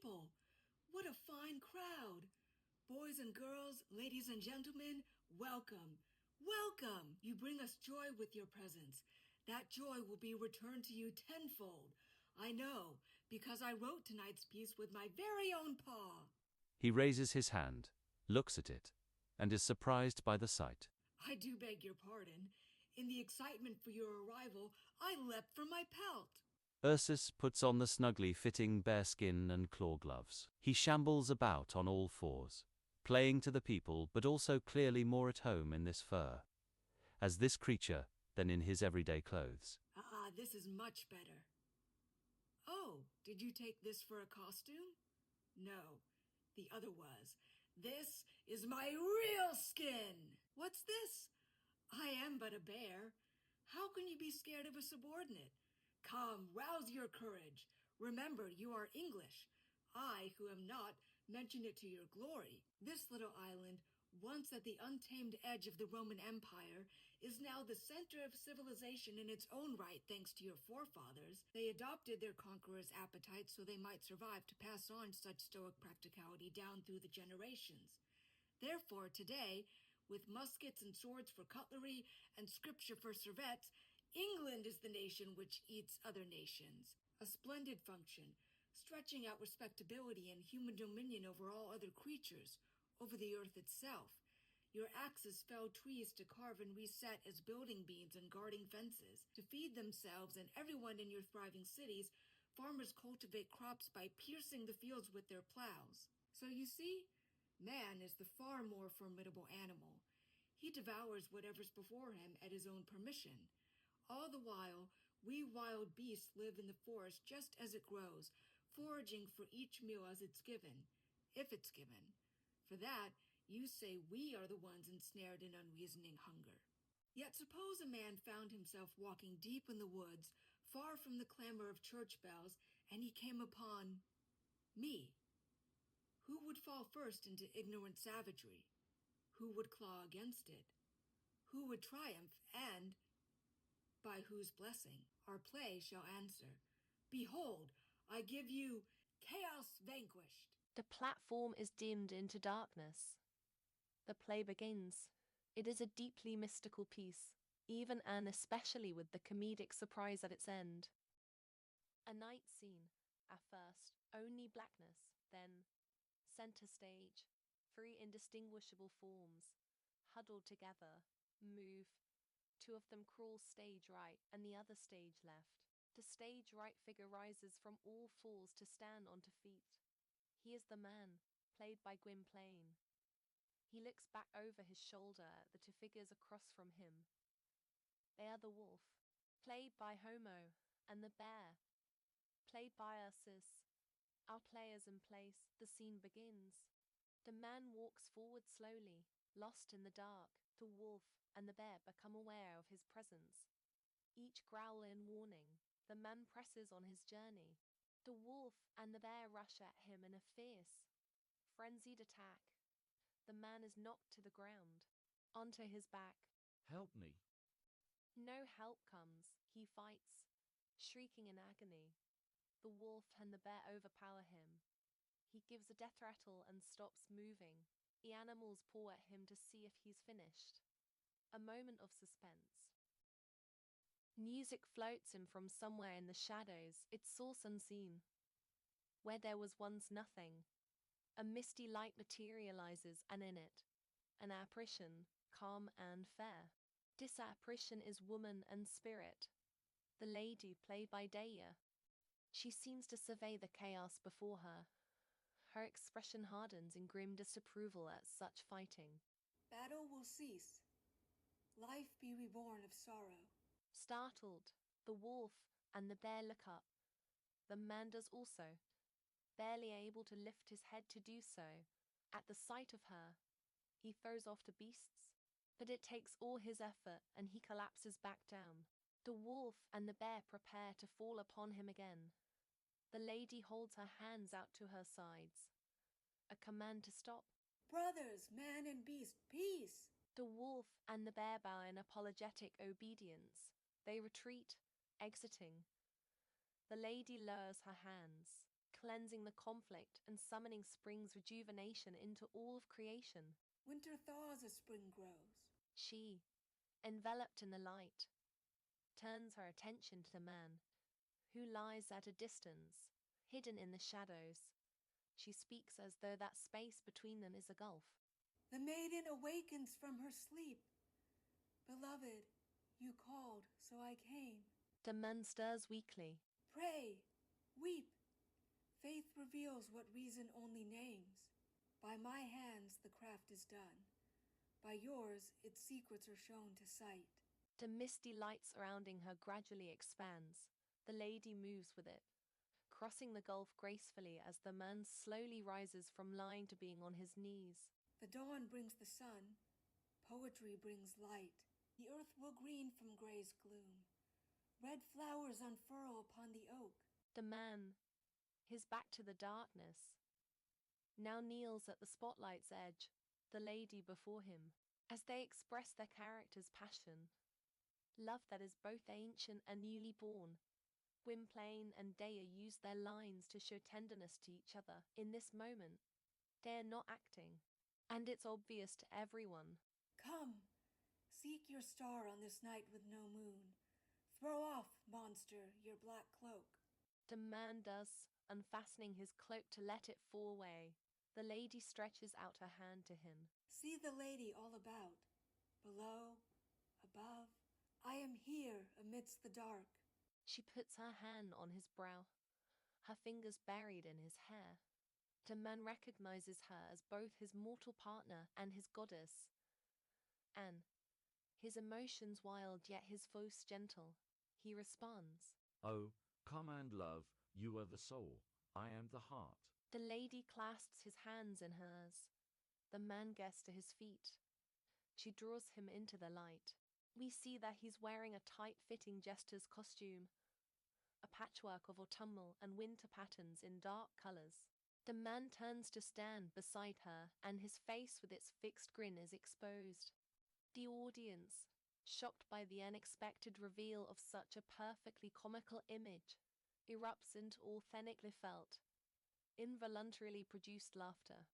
people! What a fine crowd! Boys and girls, ladies and gentlemen, welcome! Welcome! You bring us joy with your presence. That joy will be returned to you tenfold. I know, because I wrote tonight's piece with my very own paw. He raises his hand, looks at it, and is surprised by the sight. I do beg your pardon. In the excitement for your arrival, I leapt from my pelt. Ursus puts on the snugly fitting bearskin and claw gloves. He shambles about on all fours, playing to the people but also clearly more at home in this fur, as this creature, than in his everyday clothes. Ah, this is much better. Oh, did you take this for a costume? No, the other was. This is my real skin! What's this? I am but a bear. How can you be scared of a subordinate? Come, rouse your courage. Remember, you are English. I, who am not, mention it to your glory. This little island, once at the untamed edge of the Roman Empire, is now the center of civilization in its own right thanks to your forefathers. They adopted their conquerors' appetites so they might survive to pass on such stoic practicality down through the generations. Therefore, today, with muskets and swords for cutlery and scripture for servettes, England is the nation which eats other nations. A splendid function, stretching out respectability and human dominion over all other creatures, over the earth itself. Your axes fell trees to carve and reset as building beams and guarding fences. To feed themselves and everyone in your thriving cities, farmers cultivate crops by piercing the fields with their plows. So you see, man is the far more formidable animal. He devours whatever's before him at his own permission. All the while, we wild beasts live in the forest just as it grows, foraging for each meal as it's given, if it's given. For that, you say we are the ones ensnared in unreasoning hunger. Yet suppose a man found himself walking deep in the woods, far from the clamor of church bells, and he came upon me. Who would fall first into ignorant savagery? Who would claw against it? Who would triumph, and, by whose blessing, our play shall answer, Behold, I give you Chaos Vanquished. The platform is dimmed into darkness. The play begins. It is a deeply mystical piece, even and especially with the comedic surprise at its end. A night scene, at first, only blackness, then center stage, three indistinguishable forms, huddled together, move. Two of them crawl stage right and the other stage left. The stage right figure rises from all fours to stand onto feet. He is the man, played by Gwynplaine. He looks back over his shoulder at the two figures across from him. They are the wolf, played by Homo, and the bear, played by Ursus. Our players in place, the scene begins. The man walks forward slowly, lost in the dark. The wolf and the bear become aware of his presence. Each growl in warning. The man presses on his journey. The wolf and the bear rush at him in a fierce, frenzied attack. The man is knocked to the ground, onto his back. Help me. No help comes. He fights, shrieking in agony. The wolf and the bear overpower him. He gives a death rattle and stops moving. The animals paw at him to see if he's finished. A moment of suspense. Music floats in from somewhere in the shadows, its source unseen. Where there was once nothing, a misty light materializes, and in it, an apparition, calm and fair. This apparition is woman and spirit, the lady played by Dea. She seems to survey the chaos before her. Her expression hardens in grim disapproval at such fighting. Battle will cease. Life be reborn of sorrow. Startled, the wolf and the bear look up. The man does also, barely able to lift his head to do so. At the sight of her, he throws off the beasts, but it takes all his effort and he collapses back down. The wolf and the bear prepare to fall upon him again. The lady holds her hands out to her sides. A command to stop. Brothers, man and beast, peace! The wolf and the bear bow in apologetic obedience. They retreat, exiting. The lady lowers her hands, cleansing the conflict and summoning spring's rejuvenation into all of creation. Winter thaws as spring grows. She, enveloped in the light, turns her attention to the man, who lies at a distance, hidden in the shadows. She speaks as though that space between them is a gulf. The maiden awakens from her sleep. Beloved, you called, so I came. The man stirs weakly. Pray, weep. Faith reveals what reason only names. By my hands the craft is done. By yours its secrets are shown to sight. The misty light surrounding her gradually expands. The lady moves with it, crossing the gulf gracefully as the man slowly rises from lying to being on his knees. The dawn brings the sun. Poetry brings light. The earth will green from gray's gloom. Red flowers unfurl upon the oak. The man, his back to the darkness, now kneels at the spotlight's edge, the lady before him, as they express their character's passion. Love that is both ancient and newly born. Gwynplaine and Dea use their lines to show tenderness to each other. In this moment, they are not acting, and it's obvious to everyone. Come, seek your star on this night with no moon. Throw off, monster, your black cloak. The man does, unfastening his cloak to let it fall away. The lady stretches out her hand to him. See the lady all about. Below, above, I am here amidst the dark. She puts her hand on his brow, her fingers buried in his hair. The man recognizes her as both his mortal partner and his goddess. And, his emotions wild yet his voice gentle, he responds. Oh, come and love, you are the soul, I am the heart. The lady clasps his hands in hers. The man gets to his feet. She draws him into the light. We see that he's wearing a tight-fitting jester's costume, a patchwork of autumnal and winter patterns in dark colors. The man turns to stand beside her, and his face with its fixed grin is exposed. The audience, shocked by the unexpected reveal of such a perfectly comical image, erupts into authentically felt, involuntarily produced laughter.